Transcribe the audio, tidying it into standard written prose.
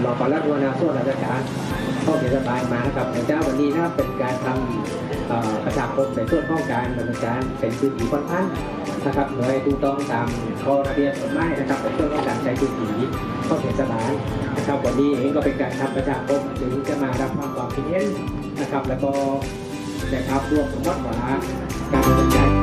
รองปลัดหัวหน้าส่วนราชการข้อเทศบาลมานะครับในเจ้าวันนี้นะครับเป็นการทำประชาคมในส่วนของการดำเนินการเป็นพื้นที่ค่อนข้างนะครับโดยถูกต้องตามข้อระเบียบกฎหมายนะครับในส่วนของการใช้พื้นที่ข้อเทศบาลนะครับวันนี้เองก็เป็นการทำประชาคมถึงจะมารับความคิดเห็นนะครับแล้วก็นะครับรวมทั้งหมดว่าการดำเนินการ